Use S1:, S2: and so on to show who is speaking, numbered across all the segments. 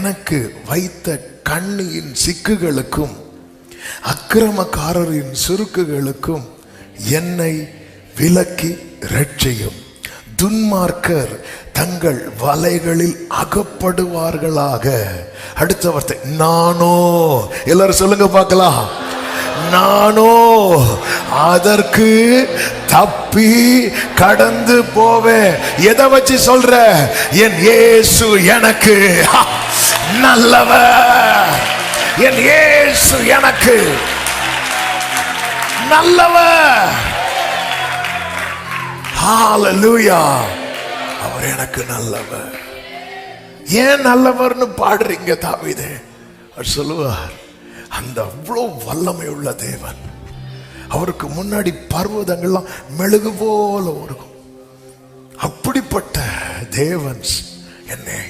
S1: எனக்கு வைத்த கண்ணியின் சிக்குகளுக்கும் அக்கிரமக்காரரின் சுருக்குகளுக்கும் என்னை விலக்கி ரட்சியும். துன்மார்க்கர் தங்கள் வலைகளில் அகப்படுவார்களாக. அடுத்த வார்த்தை நானோ, எல்லாரும் சொல்லுங்க பார்க்கலாம். நானோ அதற்கு தப்பி கடந்து போவேன். எதை வச்சு சொல்ற? என் இயேசு எனக்கு நல்லவர். என் இயேசு எனக்கு நல்லவர். ஹalleluya. அவர் எனக்கு நல்லவர். ஏன் நல்லவர்னு பாடுறீங்க தாவீதே? அவர் சொல்லுவார், அந்த அவ்வளவு வல்லமை உள்ள தேவன், அவருக்கு முன்னாடி பர்வதங்கள்லாம் மெழுகு போல இருக்கும். அப்படிப்பட்ட தேவன் என்னை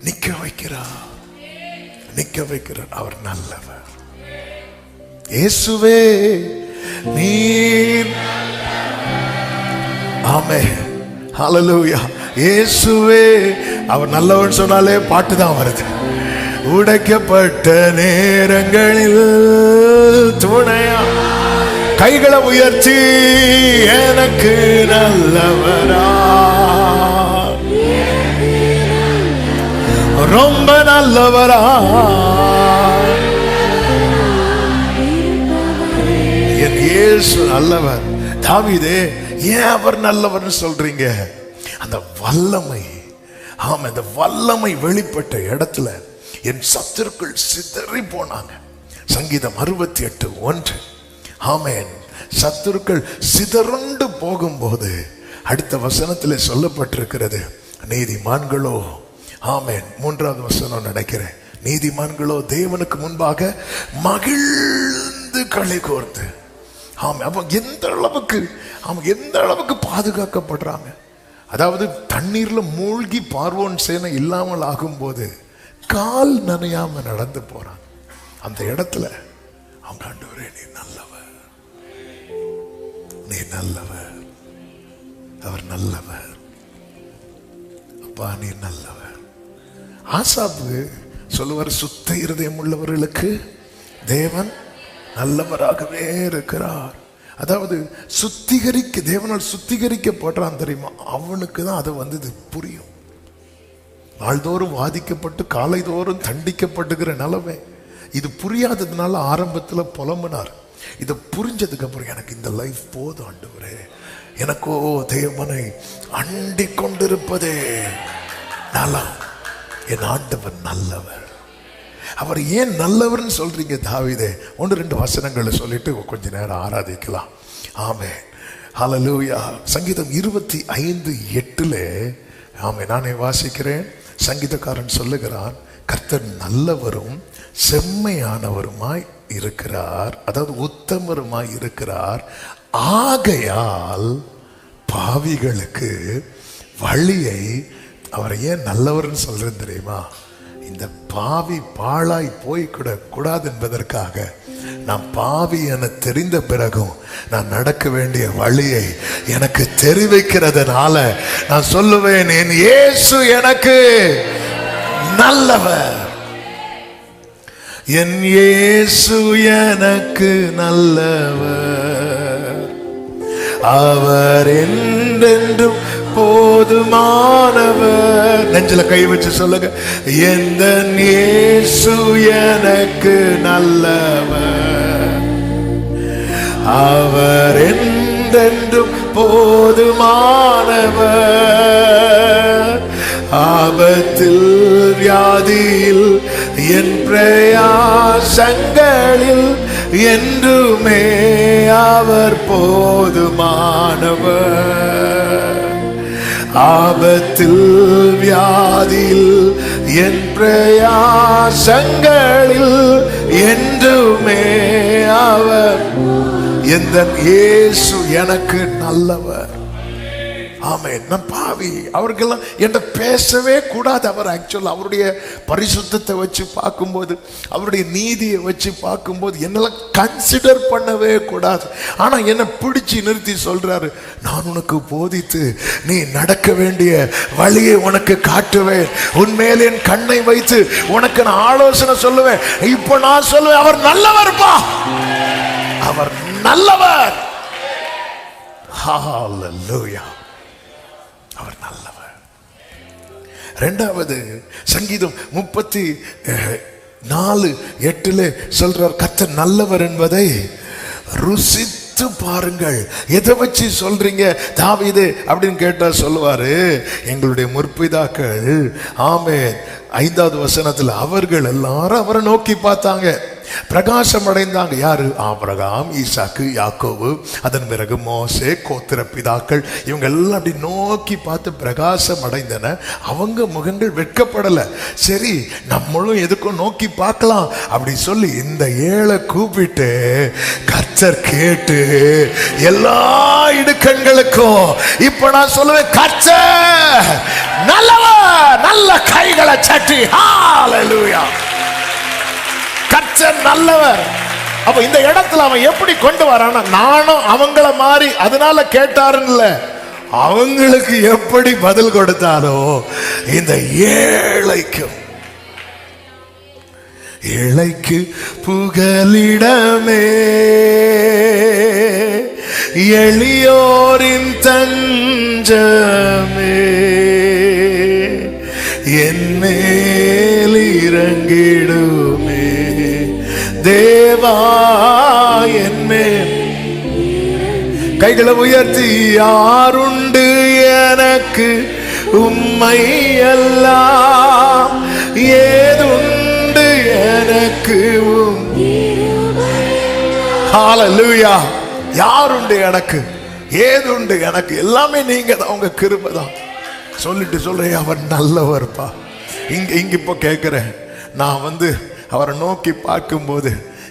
S1: நிக்க வைக்கிறார், நிக்க வைக்கிறார். அவர் நல்லவர். இயேசுவே நீர், ஆமென், ஹalleluya. இயேசுவே, அவர் நல்லவன் சொன்னாலே பாட்டு தான் வருது. உடைக்கப்பட்ட நேரங்களில் துணையா கைகளை உயர்த்தி எனக்கு நல்லவரா, ரொம்ப நல்லவரா, என் இயேசு நல்லவர். தாவீதே, ஏன் அவர் நல்லவர்னு சொல்றீங்க? அந்த வல்லமை, ஆமா, அந்த வல்லமை வெளிப்பட்ட இடத்துல என் சத்துருக்கள் சிதறி போனாங்க. சங்கீதம் 68:1. ஆமென். சத்துருக்கள் சிதறுண்டு போகும்போது அடுத்த வசனத்தில் சொல்லப்பட்டிருக்கிறது, நீதிமான்களோ, ஆமென், 3வது வசனம் நினைக்கிறேன், நீதிமான்களோ தேவனுக்கு முன்பாக மகிழ்ந்து களி கோர்ந்து. ஆமா, அப்ப எந்த அளவுக்கு பாதுகாக்கப்படுறாங்க. அதாவது தண்ணீர்ல மூழ்கி பார்வோன் சேனை இல்லாமல் ஆகும்போது கால் நனையாம நடந்து போறான். அந்த இடத்துல அவங்க, ஆண்டவரே நீ நல்லவர், நீ நல்லவர், அவர் நல்லவர், அப்பா நீ நல்லவர். ஆசாப்பு சொல்லுவார், சுத்த இருதயம் உள்ளவர்களுக்கு தேவன் நல்லவராகவே இருக்கிறார். அதாவது தேவனால் சுத்திகரிக்கப்படுறான் தெரியுமா, அவனுக்கு தான் அதை வந்து புரியும். நாள்தோறும் வாதிக்கப்பட்டு காலைதோறும் தண்டிக்கப்படுகிற நிலைமை இது புரியாததுனால ஆரம்பத்தில் புலம்புனார். இதை புரிஞ்சதுக்கு அப்புறம் எனக்கு இந்த லைஃப் போதும் ஆண்டவரே, எனக்கோ தேவனை அண்டி கொண்டிருப்பதே நலம், என் ஆண்டவர் நல்லவர். அவர் ஏன் நல்லவர்னு சொல்றீங்க தாவீதே? 1-2 வசனங்களை சொல்லிட்டு கொஞ்ச நேரம் ஆராதிக்கலாம். ஆமென், ஹல்லேலூயா. சங்கீதம் 25:8 ஆமென், நானே வாசிக்கிறேன். சங்கீதக்காரன் சொல்லுகிறான், கர்த்தர் நல்லவரும் செம்மையானவருமாய் இருக்கிறார், அதாவது உத்தமருமாய் இருக்கிறார், ஆகையால் பாவிகளுக்கு வழியை. அவரை ஏன் நல்லவர்னு சொல்றேன் தெரியுமா? இந்த பாவி பாழாய் போய்விட கூடாது என்பதற்காக. நான் பாவி என தெரிந்த பிறகும் நான் நடக்க வேண்டிய வழியை எனக்கு தெரிவிக்கிறதுனால நான் சொல்லுவேன், என் இயேசு எனக்கு நல்லவர், என் இயேசு எனக்கு நல்லவர், அவர் என்றென்றும் போதுமானவர். நெஞ்சில கை வச்சு சொல்லுங்க, எந்த இயேசு எனக்கு நல்லவர், அவர் என்றென்றும் போதுமானவர். ஆபத்தில் வியாதியில் என் பிரயாசங்களில் என்றுமே அவர் போதுமானவர். ஆபத்தில் வியாதியில் என் பிரயாசங்களில் என்றுமே அவர். எந்த இயேசு எனக்கு நல்லவர். ஆமென். நான் பாவி, அவருக்கெல்லாம் என்கிட்ட பேசவே கூடாது. அவர் ஆக்சுவல் அவருடைய பரிசுத்தத்தை வச்சு பார்க்கும்போது, அவருடைய நீதியை வச்சு பார்க்கும்போது என்னெல்லாம் கன்சிடர் பண்ணவே கூடாது. ஆனா என்னை பிடிச்சி நிறுத்தி சொல்றாரு, நான் உனக்கு போதித்து நீ நடக்க வேண்டிய வழியை உனக்கு காட்டுவேன், உன்மேல் என் கண்ணை வைத்து உனக்கு நான் ஆலோசனை சொல்லுவேன். இப்ப நான் சொல்லுவேன், அவர் நல்லவர்ப்பா, அவர் நல்லவர். ஹalleluya, அவர் நல்லவர். இரண்டாவது சங்கீதம் 34:8 சொல்றார், கர்த்தர் நல்லவர் என்பதை ருசித்து பாருங்கள். எதை வச்சு சொல்றீங்க தாவீது அப்படின்னு கேட்டா சொல்லுவாரு, எங்களுடைய முற்பிதாக்கள், ஆமென், 5வது வசனத்தில் அவர்கள் எல்லாரும் அவரை நோக்கி பார்த்தாங்க, பிரகாசம் அடைந்தாங்க. யாரு? ஆபிரகாம், ஈசாக்கு, யாக்கோபு, அதன் பிறகு மோசே, கோத்திர பிதாக்கள், இவங்க எல்லாம் அப்படி நோக்கி பார்த்து பிரகாசம் அடைந்தன. அவங்க முகங்கள் வெட்கப்படல. சரி, நம்மளும் எதுக்கும் நோக்கி பார்க்கலாம் அப்படி சொல்லி இந்த ஏழை கூப்பிட்டு கர்த்தர் கேட்டு எல்லா இடுக்கண்களுக்கும் இப்ப நான் சொல்லுவேன், கர்த்தர் நல்லவர், நல்ல கைகளை சட்டி. ஹalleluya, கர்த்தர் நல்லவர். அப்ப இந்த இடத்துல அவன் எப்படி கொண்டு வரானா, நானும் அவங்கள மாறி அதனால கேட்டாருன்னு இல்ல, அவங்களுக்கு எப்படி பதில் கொடுத்தாரோ இந்த ஏழைக்கு புகலிடமே, எளியோரின் தஞ்சமே, என் மேல் இறங்கிடுமே தேவா, என் மேல். கைகளை உயர்த்தி, யாருண்டு எனக்கு உம்மை எல்லாம், ஏதுண்டு எனக்கு ஹalleluya, யாருண்டு எனக்கு, ஏதுண்டு எனக்கு, எல்லாமே நீங்க தான், உங்க கிருபை தான். சொல்லிட்டு சொல்றேன், அவர் நல்லவர்ப்பா. இங்க இப்போ கேட்கிறேன், நான் அவரை நோக்கி பார்க்கும்போது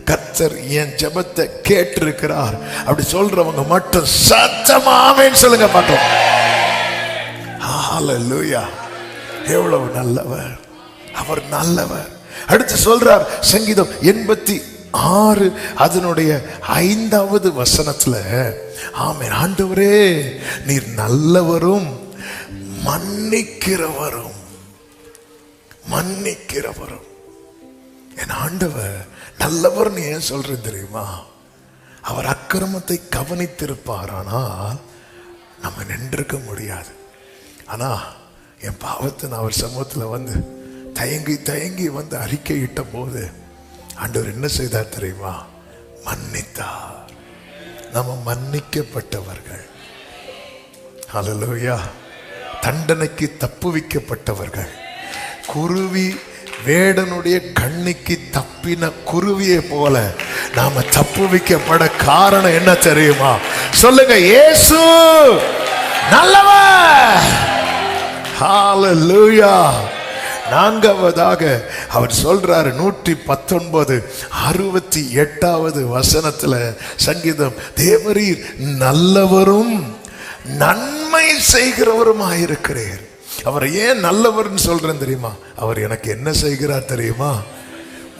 S1: கர்த்தர் என் ஜெபத்தை கேட்டிருக்கிறார் அப்படி சொல்றவங்க மட்டும் சத்தமா ஆமென் சொல்லுங்க பார்க்கலாம். ஹalleluya, எவ்வளவு நல்லவர், அவர் நல்லவர். அடுத்து சொல்றார் சங்கீதம் 86 அதனுடைய 5வது வசனத்துல, ஆமென், ஆண்டவரே நீர் நல்லவரும் மன்னிக்கிறவரும். என் ஆண்டவர் நல்லவர்னு ஏன் சொல்றேன் தெரியுமா? அவர் அக்கிரமத்தை கவனித்திருப்பார், ஆனால் நம்ம நின்றிருக்க முடியாது. ஆனா என் பாவத்தை நான் அவர் சமூகத்தில் தயங்கி அறிக்கையிட்ட போது ஆண்டவர் என்ன செய்தார் தெரியுமா? மன்னித்தார். நம்ம மன்னிக்கப்பட்டவர்கள். ஹல்லேலூயா. தண்டனைக்கு தப்புவிக்கப்பட்டவர்கள். குருவி வேடனுடைய கண்ணிக்கு தப்பின குருவியை போல நாம தப்புவிக்கப்பட காரணம் என்ன தெரியுமா? சொல்லுங்க, இயேசு நல்லவர். ஹalleluya. 4வதாக அவர் சொல்றாரு 119:68 வசனத்துல சங்கீதம், தேவரீர் நல்லவரும் நன்மை செய்கிறவருமாயிருக்கிறீர். அவர் ஏன் நல்லவர்னு சொல்றேன் தெரியுமா? அவர் எனக்கு என்ன செய்கிறார் தெரியுமா?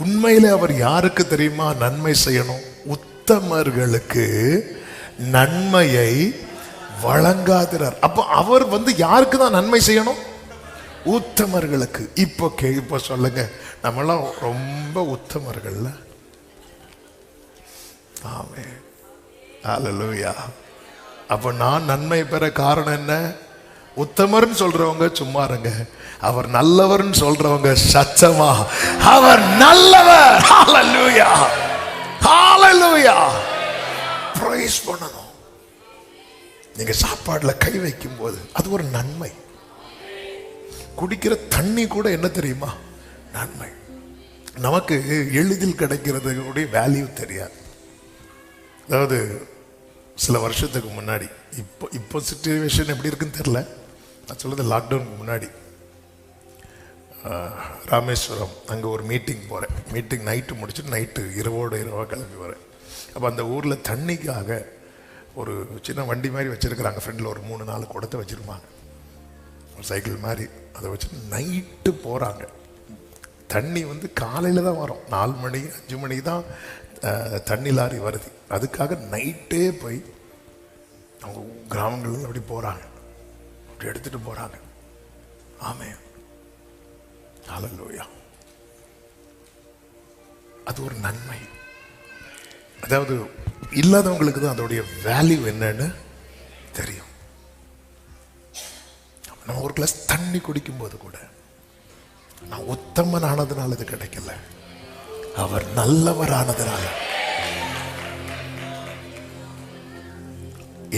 S1: உண்மையிலே அவர் யாருக்கு தெரியுமா நன்மை செய்யணும்? உத்தமர்களுக்கு நன்மையை வழங்காதிரார். அப்ப அவர் யாருக்கு தான் நன்மை செய்யணும்? உத்தமர்களுக்கு. இப்போ சொல்லுங்க, நம்மளாம் ரொம்ப உத்தமர்கள்ல. ஆமென், ஹல்லேலூயா. அப்ப நான் நன்மை பெற காரணம் என்ன? உத்தமர்னு சொல்றவங்க சும்மா இருங்க, அவர் நல்லவர்னு சொல்றவங்க சச்சமா அவர் நல்லவர். ஹல்லேலூயா, ஹல்லேலூயா. பிரைஸ் பண்ணணும். நீங்க சாப்பாடுல கை வைக்கும் போது அது ஒரு நன்மை. குடிக்கிற தண்ணி கூட என்ன தெரியுமா? நன்மை. நமக்கு எளிதில் கிடைக்கிறது வேல்யூ தெரியாது. அதாவது சில வருஷத்துக்கு முன்னாடி, இப்போ சிச்சுவேஷன் எப்படி இருக்குன்னு தெரியல, நான் சொல்றது லாக்டவுனுக்கு முன்னாடி ராமேஸ்வரம் அங்கே ஒரு மீட்டிங் போகிறேன். மீட்டிங் நைட்டு முடிச்சுட்டு நைட்டு இரவோடு இரவாக கிளம்பி வரேன். அப்போ அந்த ஊரில் தண்ணிக்காக ஒரு சின்ன வண்டி மாதிரி வச்சிருக்கிறாங்க, ஃப்ரெண்டில் ஒரு 3-4 குடத்தை வச்சிருப்பாங்க, ஒரு சைக்கிள் மாதிரி. அதை வச்சு நைட்டு போகிறாங்க. தண்ணி வந்து காலையில் தான் வரும், 4 மணி 5 மணிக்கு தான் தண்ணி லாரி வருது. அதுக்காக நைட்டே போய் அவங்க கிராமங்கள்ல அப்படி போகிறாங்க, அப்படி எடுத்துகிட்டு போகிறாங்க. ஆமென், ஹல்லேலூயா. அது ஒரு நன்மை. அதாவது இல்லாதவங்களுக்கு தான் அதோடைய வேல்யூ என்னன்னு தெரியும். நம்ம ஒரு கிளாஸ் தண்ணி குடிக்கும் போது கூட நான் உத்தமன் ஆனதுனால இது கிடைக்கல, அவர் நல்லவர் ஆனதுனால.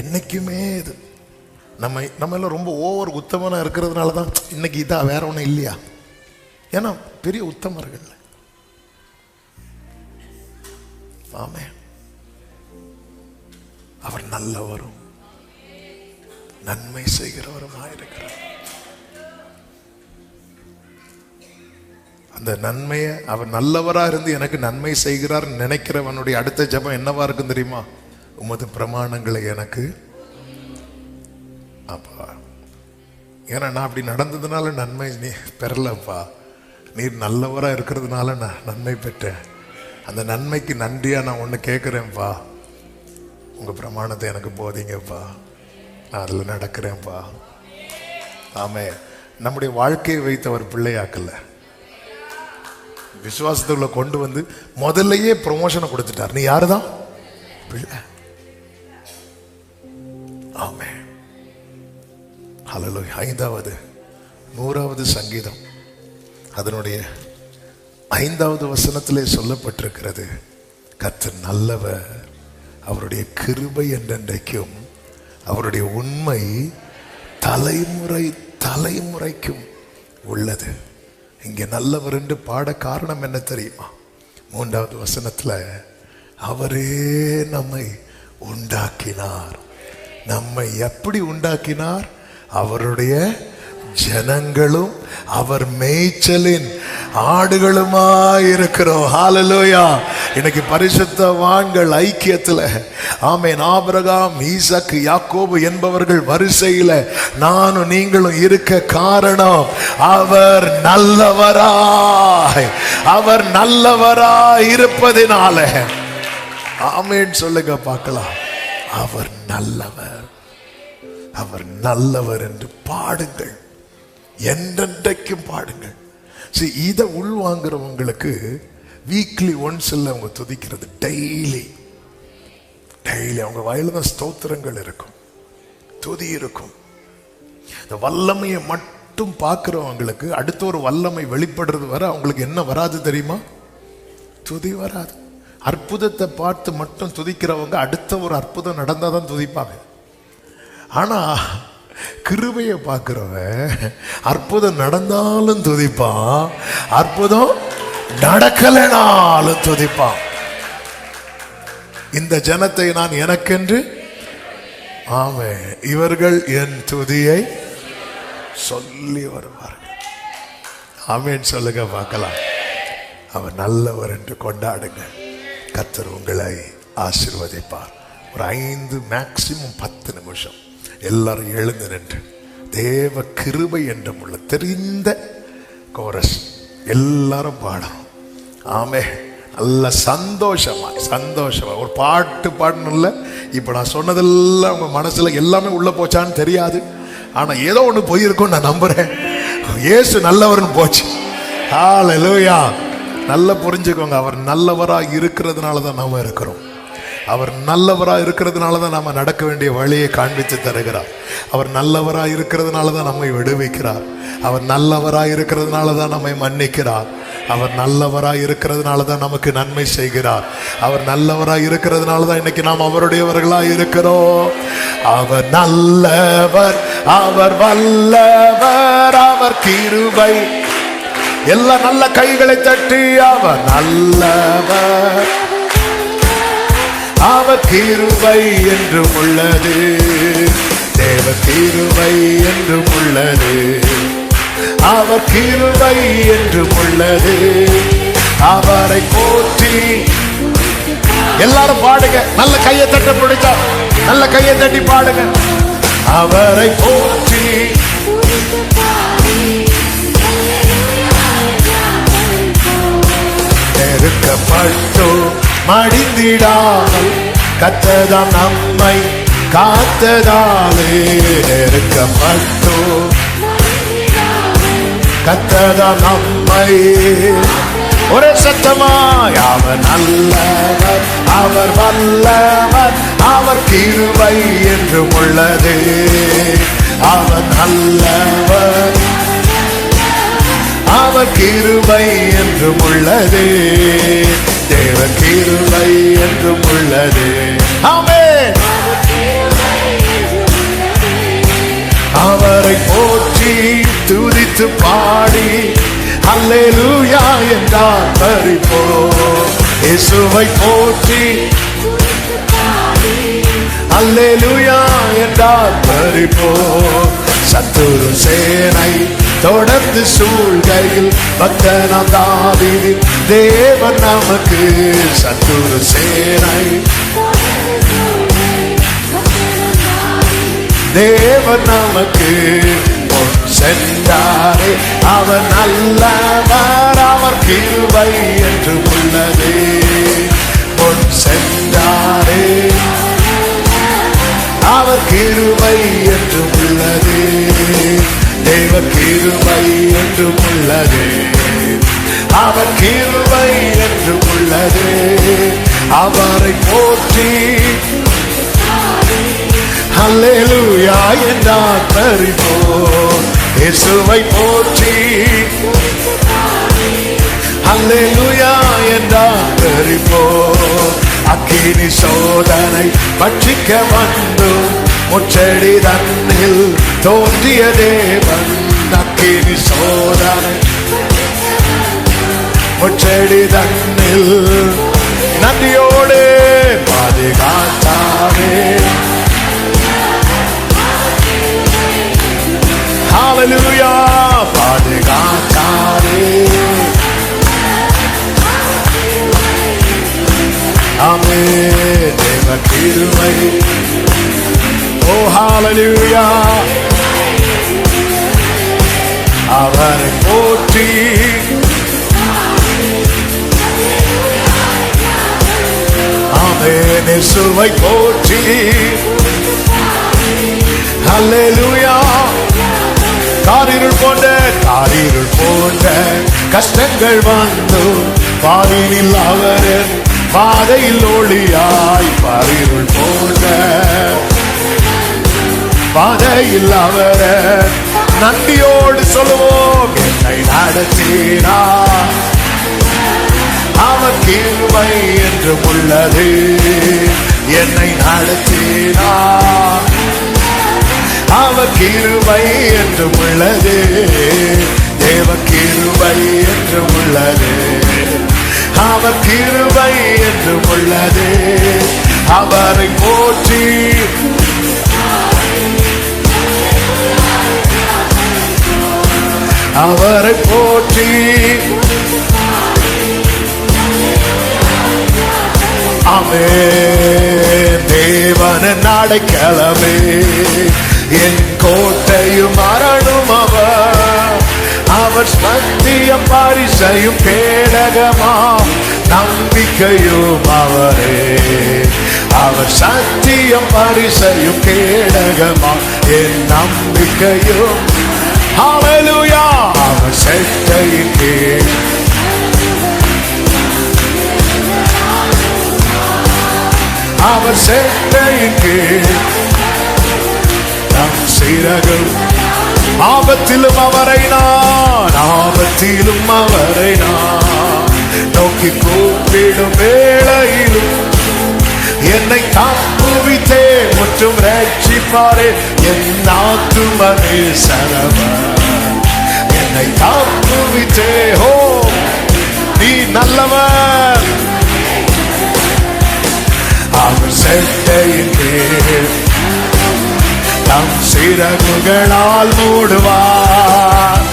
S1: என்னைக்குமே இது நம்ம எல்லாம் ரொம்ப ஓவர் உத்தமனா இருக்கிறதுனால தான் இன்னைக்கு இதா, வேற ஒன்றும் இல்லையா? ஏன்னா பெரிய உத்தமர்கள். ஆமென். அவர் நல்லவரும் நன்மை செய்கிறவருமாயிருக்கிறார். அந்த நன்மையை, அவர் நல்லவரா இருந்து எனக்கு நன்மை செய்கிறார் நினைக்கிறவனுடைய அடுத்த ஜெபம் என்னவா இருக்கும் தெரியுமா? உமது பிரமாணங்களை எனக்கு. அப்பா, ஏன்னா நான் அப்படி நடந்ததுனால நன்மை நீ பெறலப்பா, நீர் நல்லவரா இருக்கிறதுனால நான் நன்மை பெற்றேன். அந்த நன்மைக்கு நன்றியா நான் ஒன்று கேட்குறேன்ப்பா, உங்க பிரமாணத்தை எனக்கு போதிங்கப்பா, நான் அதில் நடக்கிறேன்ப்பா. ஆமே, நம்முடைய வாழ்க்கையை வைத்தவர் பிள்ளையாக்கல, விசுவாசத்துக்குள்ள கொண்டு வந்து முதல்லயே ப்ரொமோஷனை கொடுத்துட்டார். நீ யாருதான் பிள்ளை. ஆமே, ஹல்லேலூயா. 5வது 100வது சங்கீதம் அதனுடைய 5வது வசனத்திலே சொல்லப்பட்டிருக்கிறது, கர்த்தர் நல்லவர், அவருடைய கிருபை என்றென்றைக்கும், அவருடைய உண்மை தலைமுறை தலைமுறைக்கும் உள்ளது. இங்கே நல்லவர் என்று பாட காரணம் என்ன தெரியுமா? 3வது வசனத்துல அவரே நம்மை உண்டாக்கினார். நம்மை எப்படி உண்டாக்கினார்? அவருடைய ஜனங்களும் அவர் மேய்ச்சலின் ஆடுகளுமாயிருக்கிறோம். ஹல்லேலூயா. இன்னைக்கு பரிசுத்தவான்கள் ஐக்கியத்தில், ஆமென், ஆபிரகாம், ஈசாக்கு, யாக்கோபு என்பவர்கள் வரிசையில் நானும் நீங்களும் இருக்க காரணம் அவர் நல்லவராய், அவர் நல்லவராய் இருப்பதினால. ஆமென் சொல்லுங்க பார்க்கலாம். அவர் நல்லவர், அவர் நல்லவர் என்று பாடுங்கள், என்றென்றைக்கும் பாடுங்கள். இதை உள்வாங்கிறவங்களுக்கு வீக்லி ஒன்ஸ் இல்லை அவங்க துதிக்கிறது, டெய்லி டெய்லி அவங்க வாயில தான் ஸ்தோத்திரங்கள் இருக்கும், துதி இருக்கும். இந்த வல்லமையை மட்டும் பார்க்கிறவங்களுக்கு அடுத்த ஒரு வல்லமை வெளிப்படுறது வர அவங்களுக்கு என்ன வராது தெரியுமா? துதி வராது. அற்புதத்தை பார்த்து மட்டும் துதிக்கிறவங்க அடுத்த ஒரு அற்புதம் நடந்தாதான் துதிப்பாங்க. ஆனா கிருபையை பார்க்கிறவன் அற்புதம் நடந்தாலும் துதிப்பான், அற்புதம் நடக்கலனாலும் துதிப்பான். இந்த ஜனத்தை நான் எனக்கென்று, ஆமே, இவர்கள் என் துதியை சொல்லி வருவார்கள். ஆமேன் சொல்லுங்க பார்க்கலாம். அவர் நல்லவர் என்று கொண்டாடுங்க. கர்த்தர் உங்களை ஆசீர்வதிப்பார். ஒரு 5 மேக்சிமம் 10 நிமிஷம் எல்லாரும் எழுந்து நின்று தேவ கிருபை என்றும் உள்ள தெரிந்த கோரஸ் எல்லாரும் பாடும். ஆமே, நல்ல சந்தோஷமா ஒரு பாட்டு பாடணும்ல. இப்ப நான் சொன்னதெல்லாம் உங்க மனசுல எல்லாமே உள்ள போச்சான்னு தெரியாது, ஆனா ஏதோ ஒண்ணு போயிருக்கும் நான் நம்புறேன். இயேசு நல்லவர்னு போச்சு. ஹல்லேலூயா. நல்லா புரிஞ்சுக்கோங்க, அவர் நல்லவராக இருக்கிறதுனால தான் நாம இருக்கிறோம். அவர் நல்லவராக இருக்கிறதுனால தான் நாம நடக்க வேண்டிய வழியை காண்பித்து தருகிறார். அவர் நல்லவராக இருக்கிறதுனால தான் நம்மை விடுவிக்கிறார். அவர் நல்லவராக இருக்கிறதுனால தான் நம்மை மன்னிக்கிறார். அவர் நல்லவராக இருக்கிறதுனால தான் நமக்கு நன்மை செய்கிறார். அவர் நல்லவராக இருக்கிறதுனால தான் இன்னைக்கு நாம் அவருடையவர்களாக இருக்கிறோம். அவர் நல்லவர், அவர் வல்லவர், அவர் கிருபை. எல்லா நல்ல கைகளை தட்டி அவர் நல்லவர், அவர் கிருபை என்றும் உள்ளது, தேவ கிருபை என்றும் உள்ளது, அவர் கிருபை என்றும் உள்ளது. அவரை போற்றி எல்லாரும் பாடுங்க, நல்ல கையை தட்ட பிடிச்சா நல்ல கையை தட்டி பாடுங்க. அவரை போற்றி நெருக்கப்பட்டோ மடிந்திடாமல் கர்த்தர்தான் நம்மை காத்ததாலே. நெருக்கப்பட்டோ கர்த்தர்தான் நம்மை. ஒரே சத்தமாய் அவர் நல்லவர், அவர் வல்லவர், அவர் கிருபை என்றும் உள்ளது. அவர் நல்லவர், அவர் கிருபை என்றும் உள்ளது. தேவ கிருபை என்றும் உள்ளது. ஆமென். அவரை போற்றி துதித்து பாடி அல்லேலூயா என்றால் பரிபோ. இயேசுவை போற்றி அல்லேலூயா என்றால் பரிபோ. சத்துரு சேனை தொடர்ந்து சூழ்கையில் பக்தனாம் தாவீதின் தேவன் நமக்கு. சத்துரு சேனை தேவன் நமக்கு முன் சென்றாரே. அவர் நல்லவர், அவர் கிருபை என்று உள்ளது. முன் சென்றாரே, அவர் கிருபை என்று உள்ளது. தேவ கிருபை என்று உள்ளது. அவர் கிருபை என்று உள்ளது. அவரை போற்றி அல்லேலூயா என்றால் பரிபோ. இயேசுவை போற்றி அல்லேலூயா என்றால் பரிபோ. அக்கினி சோதனை பட்சிக்க வந்து முச்செடி தன்னில் தோன்றிய தேவன். அக்கினி சோதனை முச்செடி தன்னில் நதியோடு பாதுகாத்தாரே. ஹல்லேலூயா பாதுகாத்தாரே. ஆமென். தேவ கிருபை. ஓ ஹல்லேலூயா. அவரை போற்றி ஆமென். இயேசுவை போற்றி ஹல்லேலூயா. காரிருள் போன்ற கஷ்டங்கள் வந்து பாரினில் அவர் பாதையில் ஒளியாய். பாரிருள் போன்ற பாதையில் அவர் நன்றியோடு சொல்லுவோம். என்னை நடத்தினா அவர் கிருபை என்று உள்ளது. என்னை நடத்தினா அவர் கிருபை என்று உள்ளது. தேவ கிருபை என்று உள்ளது. அவர் கிருபை என்று உள்ளது. அவரை போற்றி அவரை போற்றி ஆமென். தேவன் அடைக்கலமே, என் கோட்டையும் அரணும் அவர். அவர் சத்தியம் பரிசையும் கேடகமா நம்பிக்கையும் அவரே. அவர் சத்தியம் பரிசையும் கேடகமா என் நம்பிக்கையும். ஹல்லேலூயா. அவர் செட்டையின் கீழ் அவர் செட்டையின் கீழ் நம் சிறகும். ஆபத்திலும் அவரை நான் நோக்கி கூப்பிடும் வேளையிலும் என்னை தப்புவித்தே முற்றும் ரட்சிப்பாரே. என் ஆத்துமனே சரவன் என்னை தப்புவித்தே. ஹோ நீ நல்லவர். அவர் செட்டையின் கீழ் தம் சிறகுகளால் மூடுவார்.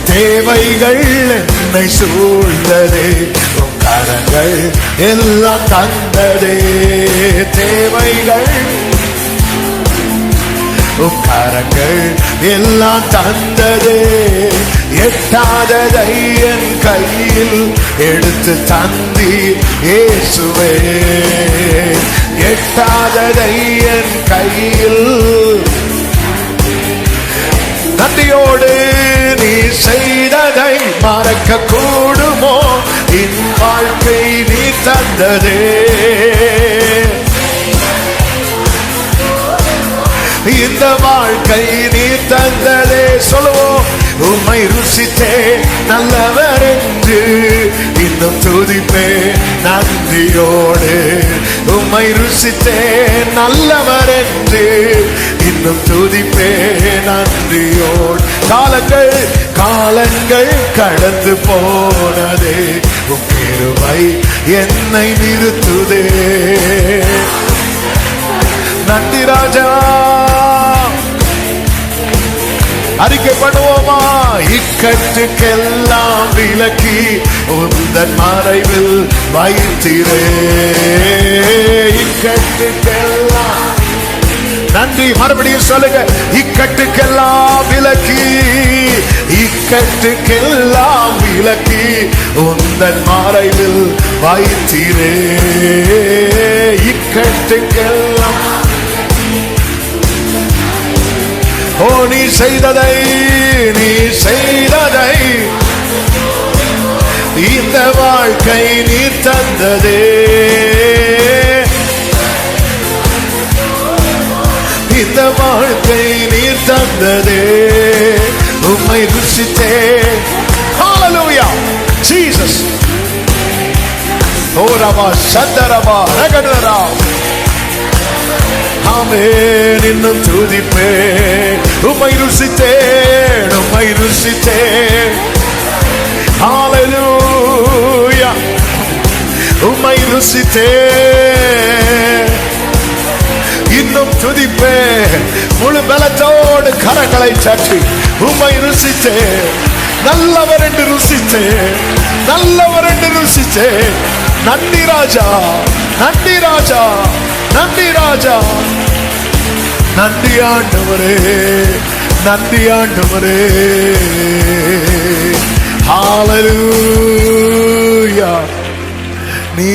S1: தேவைகள் என்னை சூழ்ந்ததே, உம் கரங்கள் எல்லாம் தந்ததே. தேவைகள் உம் கரங்கள் எல்லாம் தந்ததே. எட்டாததை என் கையில் எடுத்து தந்தீர் இயேசுவே. எட்டாததை என் கையில். நன்றியோடு நீ செய்ததை மறக்க கூடுமோ? என் வாழ்க்கை நீ தந்ததே. இந்த வாழ்க்கை நீ தந்ததே. சொல்லுவோம், உம்மை ருசித்தே நல்லவர் என்று இன்னும் துதிப்பே நன்றியோடு. உம்மை ருசித்தே நல்லவர் என்று இன்னும் துதிப்பே நன்றியோடு. காலங்கள் காலங்கள் கடந்து போனதே, உம் கிருபை என்னை நிறுத்துதே. நன்றி ராஜா. அறிக்கை பண்ணுவோமா? இக்கட்டுக்கெல்லாம் விலக்கி உந்தன் மறைவில் வைத்திரே. இக்கட்டுக்கெல்லாம் நன்றி. மறுபடியும் சொல்லுங்க, இக்கட்டுக்கெல்லாம் விலக்கி, இக்கட்டுக்கெல்லாம் விலக்கி உந்தன் மறைவில் வைத்திரே. இக்கட்டுக்கெல்லாம் ஓ நீ செய்ததை, நீ செய்ததை இந்த வாழ்க்கை நீ தந்ததே. இந்த வாழ்க்கை நீ தந்ததே. உம்மை ருசித்தே. ஹalleluya ஜீசஸ். ஓ ரபா சந்தரபா ரகடரா. ஆமென். இன்னும் துதிப்பே. உம்மை ருசித்தே, உம்மை ருசித்தே. ஹalleluya. உம்மை ருசித்தே. இன்னும் துதிப்பே. முழு பலத்தோடு கரங்களை சாற்றி உம்மை ருசித்தே. நல்லவர் என்று ருசித்தே, நல்லவர் என்று ருசித்தே. நன்றி ராஜா, நன்றி ராஜா, நன்றி ராஜா. நன்றி ஆண்டவரே, நன்றி ஆண்டவரே. ஹalleluya. நீ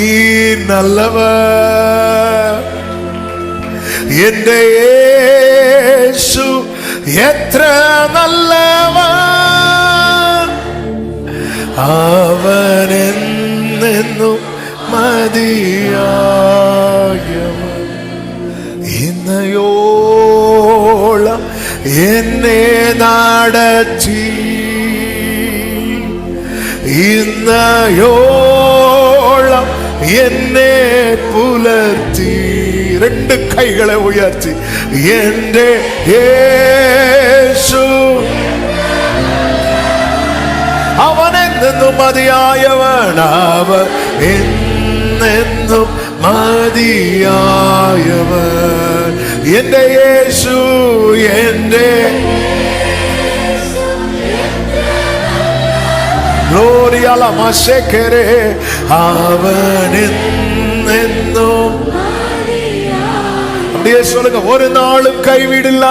S1: நல்லவர். என்ற இயேசு எത്ര நல்லவர். அவன் என்னும் மதியாயவன். இன்னயோളം എന്നെ നടത്തി. ഇന്നയോളം എന്നെ പുലർത്തി. രണ്ട് കൈകളെ ഉയർത്തി എന്റെ യേശു അവൻ എന്നെന്നും മതിയായവൻ. അവൻ എന്നെന്നും മതിയായവൻ. എന്റെ യേശു, എന്റെ ഗ്ലോറിയ ലമശേഖരേ. അവൻ എന്നെന്നും. அப்படியே சொல்லுங்க, ஒரு நாளும் கைவிடல,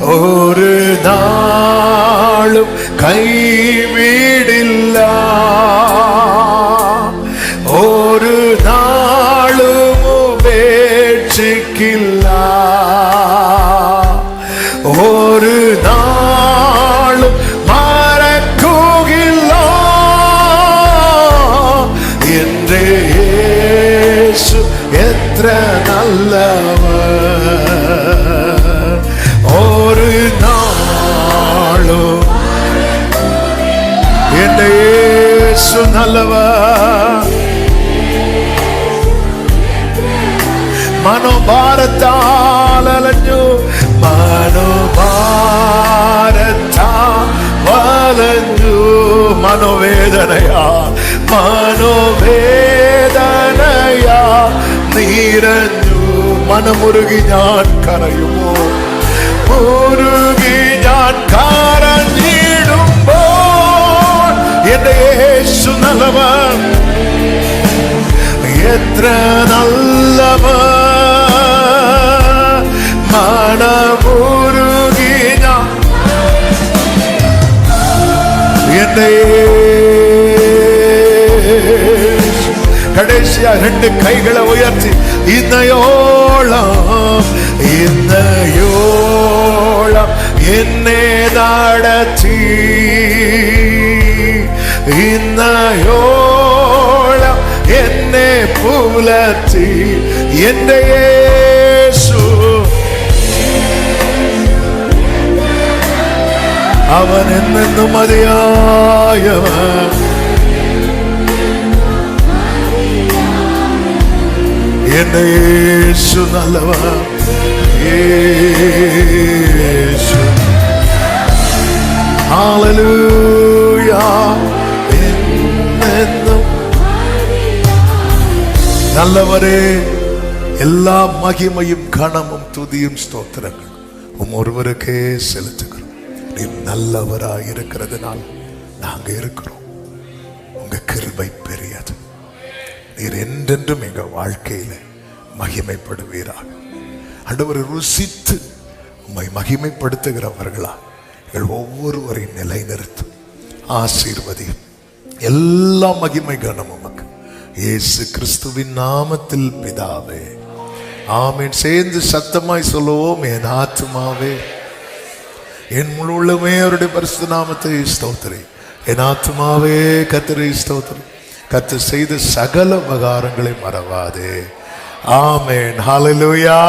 S1: ஒரு நாளும் கைவிடல, ஒரு நாளும் உபேட்சிக்கில்ல, ஒரு நாளும் மறக்குகில்ல என்று இயேசு எത്ര நல்லவர். ஒரு நாளும் என் இயேசு நல்லவர். മനോഭാരത്താൽ അലഞ്ഞു, മനോഭാരത്താൽ വലഞ്ഞു, മനോവേദനയാ മനോവേദനയാ നിറഞ്ഞു. മനമുരുകി ഞാൻ കരയുമോ, മുരുകി ഞാൻ കരഞ്ഞിടുമ്പോൾ என்ற இயேசு நல்லவர், எത്ര நல்லவர், மனமுருகி நான் என்ற கடைசியா 2 கைகளை உயர்த்தி இன்னையோளம் என்னை நடத்தி, இன்னையோளம் என்னை புலத்தி, என்ற இயேசு அவன் என்னென்னும் மதியாயவன், என்ற இயேசு நல்லவன். இயேசு ஹல்லேலூயா, என்னென்னும் நல்லவரே. எல்லா மகிமையும் கனமும் துதியும் ஸ்தோத்திரங்கள் ஒருவருக்கே செலுத்துகிறோம். நீர் நல்லவராய் இருக்கிறதுனால் நாங்க இருக்கிறோம். உங்க கிருபை பெரியது. நீர் என்றென்றும் எங்க வாழ்க்கையில மகிமைப்படுவீராக. ஆண்டவரை ருசித்து உம்மை மகிமைப்படுத்துகிறவர்களா எங்கள் ஒவ்வொருவரையும் நிலைநிறுத்தும், ஆசீர்வதியும். எல்லா மகிமை கனம் உமக்கு இயேசு கிறிஸ்துவின் நாமத்தில் பிதாவே, ஆமென். சேர்ந்து சத்தமாய் சொல்லுவோம், என் ஆத்துமாவே என் முழு உள்ளமே அவருடைய பரிசுத்த நாமத்தை ஸ்தோத்திரி. என் ஆத்துமாவே கர்த்தரை ஸ்தோத்திரி. கர்த்தர் செய்த சகல உபகாரங்களை மறவாதே. ஆமென். ஹல்லேலூயா.